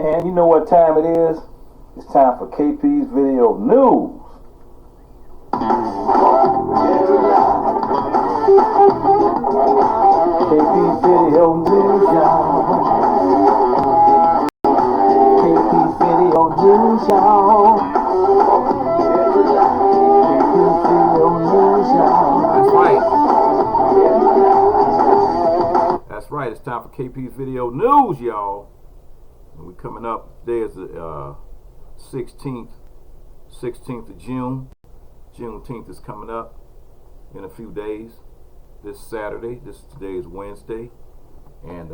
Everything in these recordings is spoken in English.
And you know what time it is? It's time for KP's Video News. KP's Video News, y'all. KP's Video News, y'all. KP's Video News, y'all. That's right. It's time for KP's Video News, y'all. And we're coming up. Today is the 16th of June. Juneteenth is coming up in a few days. This Saturday. Today is Wednesday. And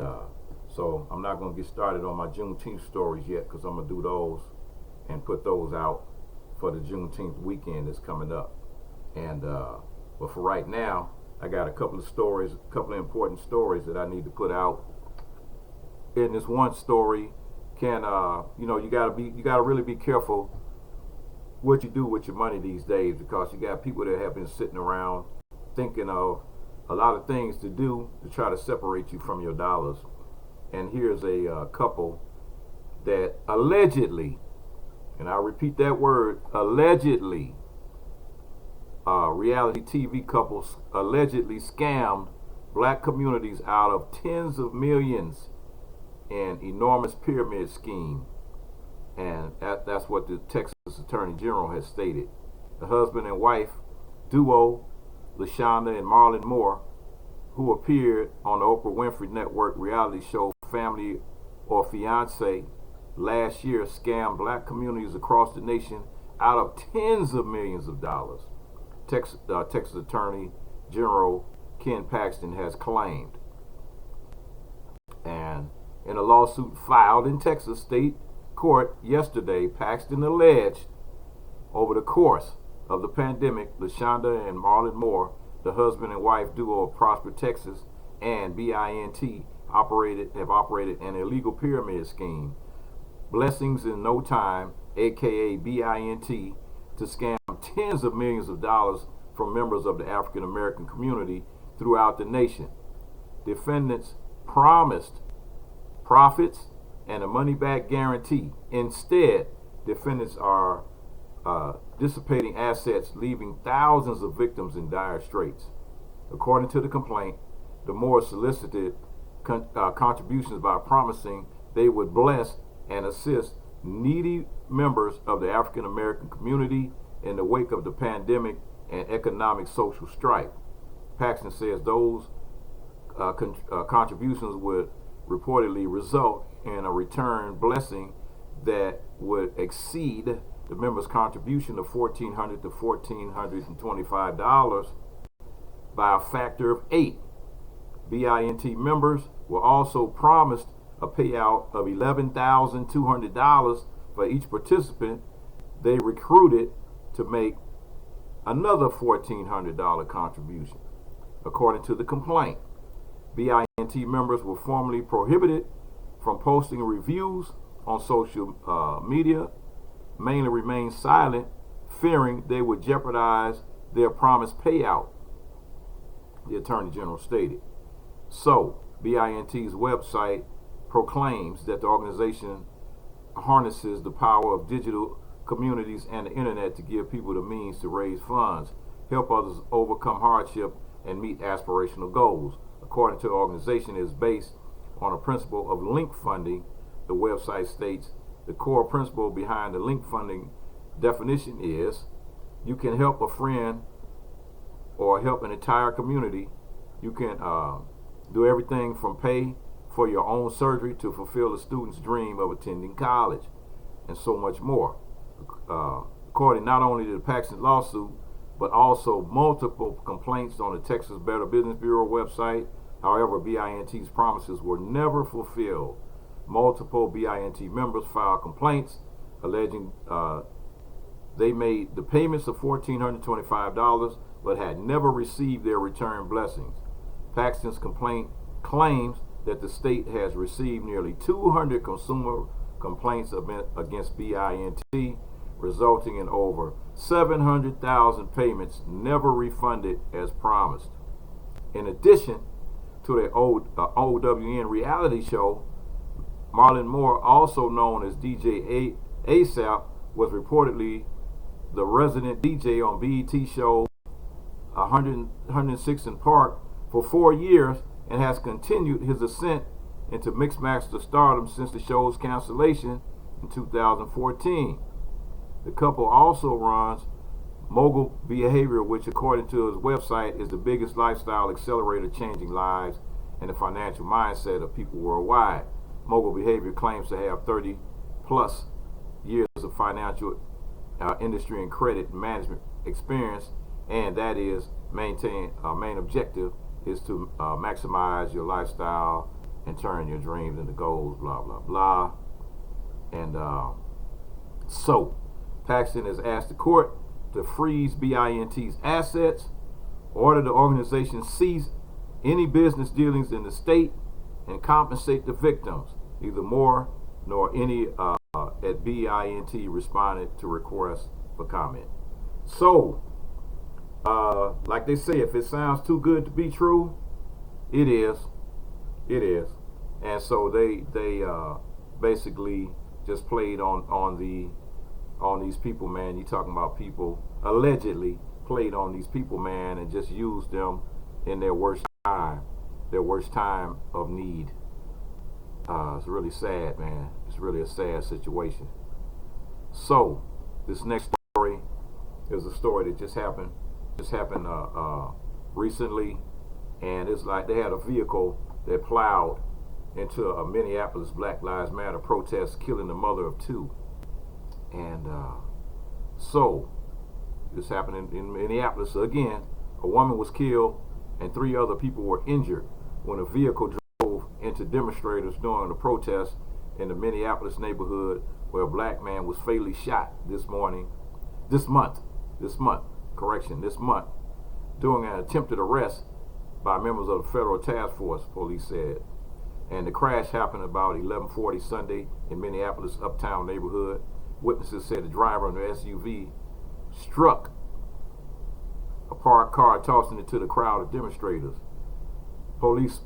so I'm not going to get started on my Juneteenth stories yet, because I'm going to do those and put those out for the Juneteenth weekend that's coming up. And but for right now, I got a couple of stories, a couple of important stories that I need to put out. In this one story, you gotta really be careful what you do with your money these days, because you got people that have been sitting around thinking of a lot of things to do to try to separate you from your dollars. And here's a couple that allegedly, and I repeat that word, allegedly, reality TV couples allegedly scammed black communities out of tens of millions in enormous pyramid scheme. And that's what the Texas Attorney General has stated. The husband and wife duo, LaShonda and Marlon Moore, who appeared on the Oprah Winfrey Network reality show Family or Fiance last year, scammed black communities across the nation out of tens of millions of dollars. Texas Attorney General Ken Paxton has claimed. And in a lawsuit filed in Texas state court yesterday, Paxton alleged over the course of the pandemic, LaShonda and Marlon Moore, the husband and wife duo of Prosper, Texas, and BINT have operated an illegal pyramid scheme, Blessings in No Time, aka BINT, to scam tens of millions of dollars from members of the African American community throughout the nation. Defendants promised profits and a money-back guarantee. Instead, defendants are dissipating assets, leaving thousands of victims in dire straits. According to the complaint, the Moores solicited contributions by promising they would bless and assist needy members of the African American community in the wake of the pandemic and economic social strife. Paxton says those contributions would reportedly result in a return blessing that would exceed the members' contribution of $1,400 to $1,425 by a factor of 8. BINT members were also promised a payout of $11,200 for each participant they recruited to make another $1,400 contribution. According to the complaint, BINT members were formally prohibited from posting reviews on social media, mainly remained silent, fearing they would jeopardize their promised payout, the Attorney General stated. So, BINT's website proclaims that the organization harnesses the power of digital communities and the internet to give people the means to raise funds, help others overcome hardship, and meet aspirational goals. According to the organization, it is based on a principle of link funding. The website states the core principle behind the link funding definition is you can help a friend or help an entire community. You can do everything from pay for your own surgery to fulfill a student's dream of attending college, and so much more. According not only to the Paxton lawsuit, but also multiple complaints on the Texas Better Business Bureau website. However, BINT's promises were never fulfilled. Multiple BINT members filed complaints alleging they made the payments of $1,425 but had never received their return blessings. Paxton's complaint claims that the state has received nearly 200 consumer complaints against BINT, resulting in over 700,000 payments never refunded as promised. In addition to the OWN reality show, Marlon Moore, also known as DJ ASAP, was reportedly the resident DJ on BET show 106 in Park for 4 years and has continued his ascent into Mixmaster stardom since the show's cancellation in 2014. The couple also runs Mogul Behavior, which according to his website is the biggest lifestyle accelerator changing lives and the financial mindset of people worldwide. Mogul Behavior claims to have 30 plus years of financial industry and credit management experience, and that is main objective is to maximize your lifestyle and turn your dreams into goals, blah blah blah. And so Paxton has asked the court to freeze BINT's assets, order the organization cease any business dealings in the state, and compensate the victims. Neither Moore nor any at BINT responded to requests for comment. So, like they say, if it sounds too good to be true, it is. It is. And so they basically just played on these people, man. You talking about people allegedly played on these people, man, and just used them in their worst time of need. It's really sad, man. It's really a sad situation. So this next story is a story that just happened recently, and it's like they had a vehicle that plowed into a Minneapolis Black Lives Matter protest, killing the mother of two. And so this happened in Minneapolis. So again, a woman was killed and 3 other people were injured when a vehicle drove into demonstrators during the protest in the Minneapolis neighborhood, where a black man was fatally shot this month, during an attempted arrest by members of the federal task force, police said. And the crash happened about 11:40 Sunday in Minneapolis uptown neighborhood. Witnesses said the driver of the SUV struck a parked car, tossing it to the crowd of demonstrators. Police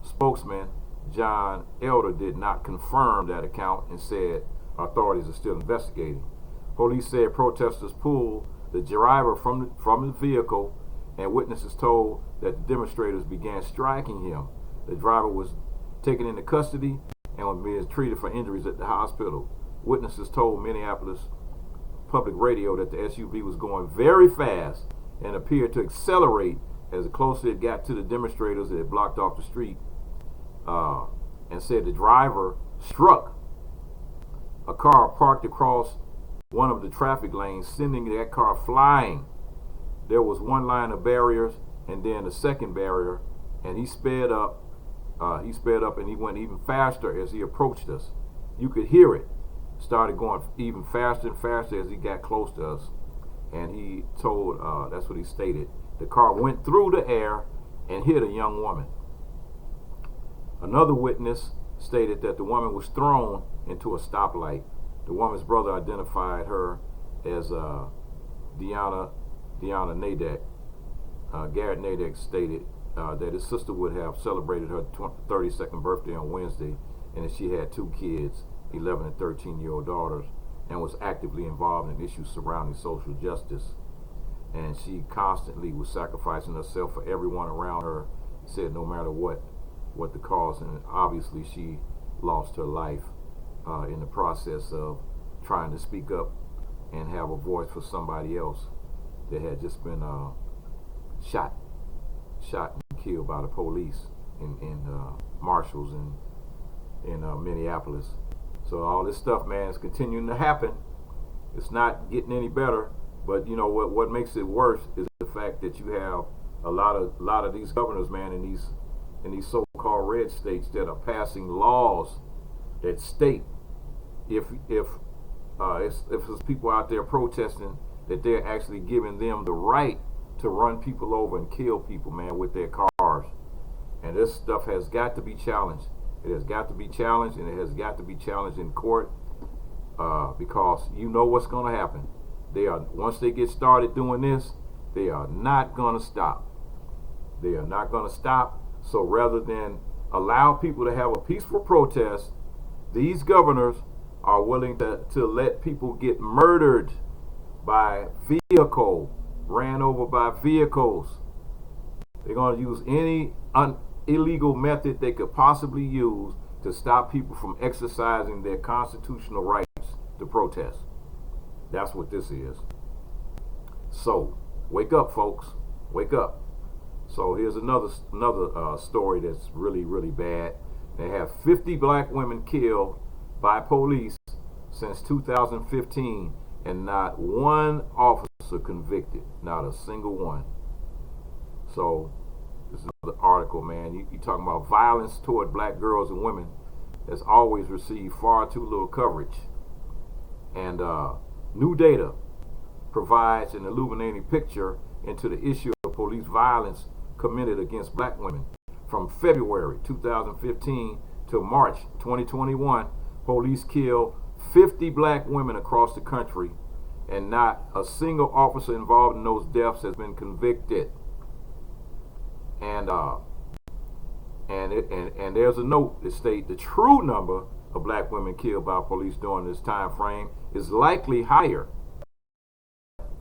spokesman John Elder did not confirm that account and said authorities are still investigating. Police said protesters pulled the driver from the vehicle, and witnesses told that the demonstrators began striking him. The driver was taken into custody and was being treated for injuries at the hospital. Witnesses told Minneapolis Public Radio that the SUV was going very fast and appeared to accelerate as the closer it got to the demonstrators that had blocked off the street, and said the driver struck a car parked across one of the traffic lanes, sending that car flying. There was one line of barriers and then the second barrier, and he sped up and he went even faster as he approached us. You could hear it. Started going even faster and faster as he got close to us. And he told, that's what he stated, the car went through the air and hit a young woman. Another witness stated that the woman was thrown into a stoplight. The woman's brother identified her as Deanna Nadak. Garrett Nadak stated that his sister would have celebrated her 32nd birthday on Wednesday, and that she had 2 kids, 11 and 13-year-old daughters, and was actively involved in issues surrounding social justice. And she constantly was sacrificing herself for everyone around her. He said no matter what the cause, and obviously she lost her life in the process of trying to speak up and have a voice for somebody else that had just been shot and killed by the police in marshals in Minneapolis. So all this stuff, man, is continuing to happen. It's not getting any better. But you know what makes it worse is the fact that you have a lot of these governors, man, in these so-called red states that are passing laws that state if there's people out there protesting, that they're actually giving them the right to run people over and kill people, man, with their cars. And this stuff has got to be challenged. It has got to be challenged, and it has got to be challenged in court, because you know what's going to happen. Once they get started doing this, they are not going to stop. They are not going to stop. So rather than allow people to have a peaceful protest, these governors are willing to let people get murdered by vehicle, ran over by vehicles. They're going to use any illegal method they could possibly use to stop people from exercising their constitutional rights to protest. That's what this is. So, wake up, folks. Wake up. So here's another story that's really, really bad. They have 50 black women killed by police since 2015, and not one officer convicted, not a single one. So this is another article, man. You talking about violence toward black girls and women has always received far too little coverage. And new data provides an illuminating picture into the issue of police violence committed against black women. From February 2015 to March 2021, police killed 50 black women across the country, and not a single officer involved in those deaths has been convicted. And there's a note that states the true number of black women killed by police during this time frame is likely higher.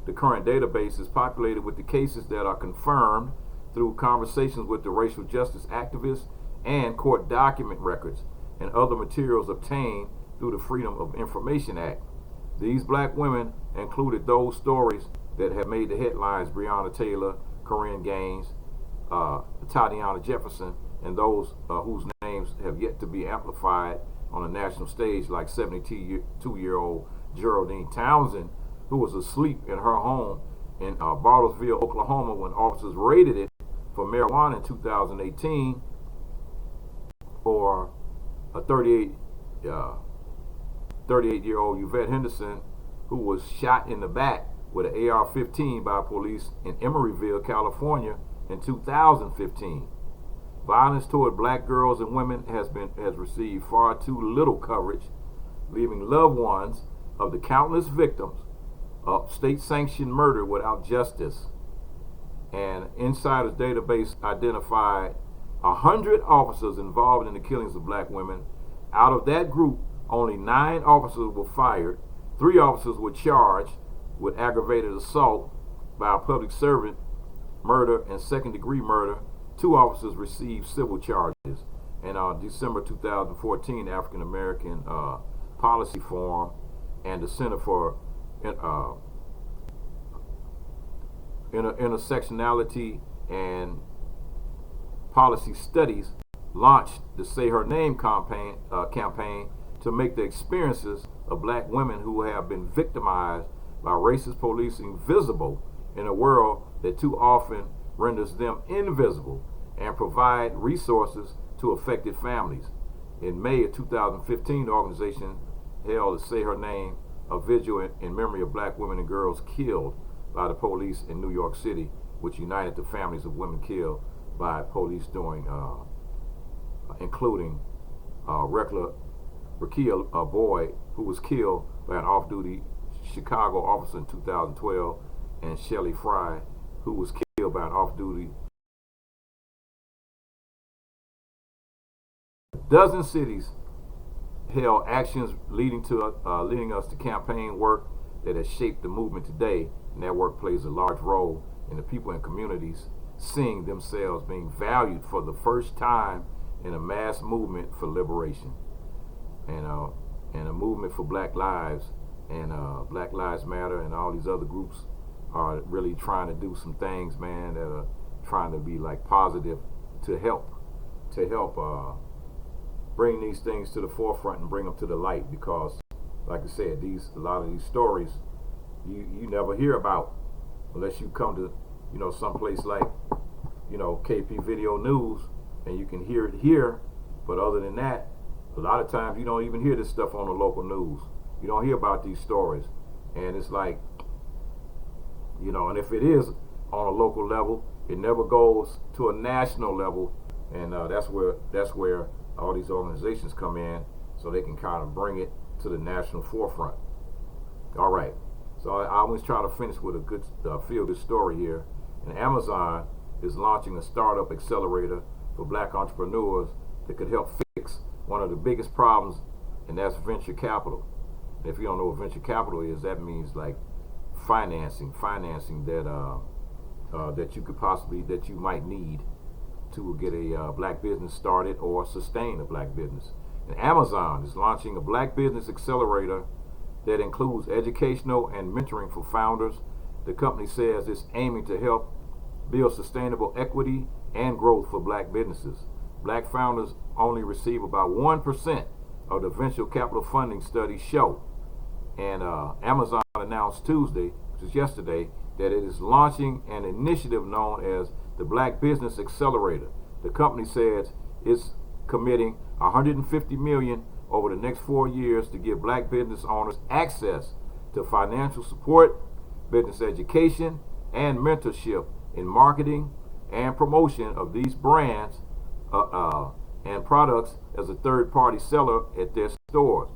The current database is populated with the cases that are confirmed through conversations with the racial justice activists and court document records and other materials obtained through the Freedom of Information Act. These black women included those stories that have made the headlines: Breonna Taylor, Corinne Gaines, Tatiana Jefferson, and those whose names have yet to be amplified on a national stage, like 72-year-old Geraldine Townsend, who was asleep in her home in Bartlesville, Oklahoma, when officers raided it for marijuana in 2018, or a 38-year-old Yvette Henderson, who was shot in the back with an AR-15 by police in Emeryville, California in 2015. Violence toward black girls and women has received far too little coverage, leaving loved ones of the countless victims of state-sanctioned murder without justice. And Insider's database identified 100 officers involved in the killings of black women. Out of that group, only 9 officers were fired. 3 officers were charged with aggravated assault by a public servant, murder, and second-degree murder. 2 officers received civil charges. And on December 2014, African American Policy Forum and the Center for Intersectionality and Policy Studies launched the Say Her Name campaign to make the experiences of black women who have been victimized by racist policing visible in a world that too often renders them invisible, and provide resources to affected families. In May of 2015, the organization held the Say Her Name, a vigil in memory of black women and girls killed by the police in New York City, which united the families of women killed by police during, including Rakia Boyd, who was killed by an off-duty Chicago officer in 2012, and Shelley Fry, who was killed by an off-duty. A dozen cities held actions leading us to campaign work that has shaped the movement today, and that work plays a large role in the people and communities seeing themselves being valued for the first time in a mass movement for liberation, and a movement for Black Lives, and Black Lives Matter, and all these other groups are really trying to do some things, man, that are trying to be like positive to help bring these things to the forefront and bring them to the light, because like I said, a lot of these stories you never hear about unless you come to someplace like KP Video News, and you can hear it here. But other than that, a lot of times you don't even hear this stuff on the local news. You don't hear about these stories, and it's like, and if it is on a local level, it never goes to a national level, and that's where all these organizations come in, so they can kind of bring it to the national forefront. All right, so I always try to finish with a good feel-good story here. And Amazon is launching a startup accelerator for black entrepreneurs that could help fix one of the biggest problems, and that's venture capital. And if you don't know what venture capital is, that means like financing that that you might need to get a black business started or sustain a black business. And Amazon is launching a black business accelerator that includes educational and mentoring for founders. The company says it's aiming to help build sustainable equity and growth for black businesses. Black founders only receive about 1% of the venture capital funding studies show. And Amazon announced Tuesday, which is yesterday, that it is launching an initiative known as the Black Business Accelerator. The company says it's committing $150 million over the next 4 years to give black business owners access to financial support, business education, and mentorship in marketing and promotion of these brands and products as a third-party seller at their stores.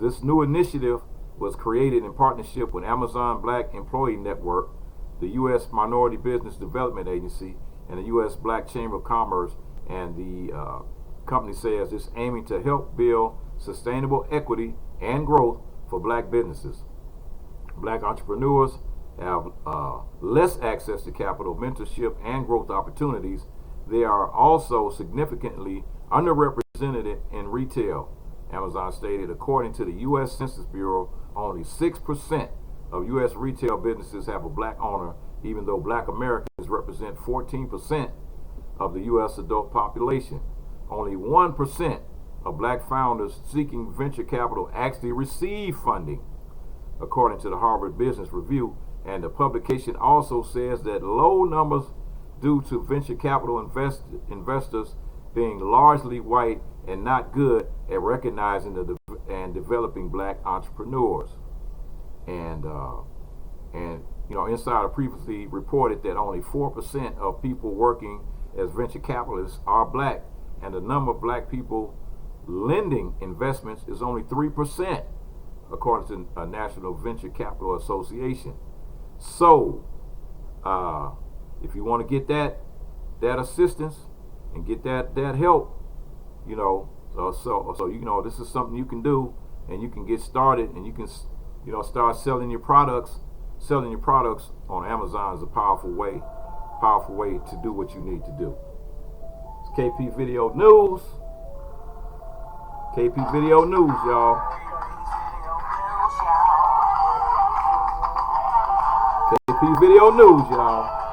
This new initiative was created in partnership with Amazon Black Employee Network, the U.S. Minority Business Development Agency, and the U.S. Black Chamber of Commerce, and the company says it's aiming to help build sustainable equity and growth for black businesses. Black entrepreneurs have less access to capital, mentorship, and growth opportunities. They are also significantly underrepresented in retail. Amazon stated, according to the U.S. Census Bureau, only 6% of U.S. retail businesses have a black owner, even though black Americans represent 14% of the U.S. adult population. Only 1% of black founders seeking venture capital actually receive funding, according to the Harvard Business Review. And the publication also says that low numbers due to venture capital investors being largely white and not good at recognizing and developing black entrepreneurs. And Insider previously reported that only 4% of people working as venture capitalists are black, and the number of black people lending investments is only 3%, according to a National Venture Capital Association. So, if you want to get that assistance and get that help, so this is something you can do, and you can get started, and you can start selling your products. Selling your products on Amazon is a powerful way to do what you need to do. It's KP Video News. KP Video News, y'all. KP Video News, y'all.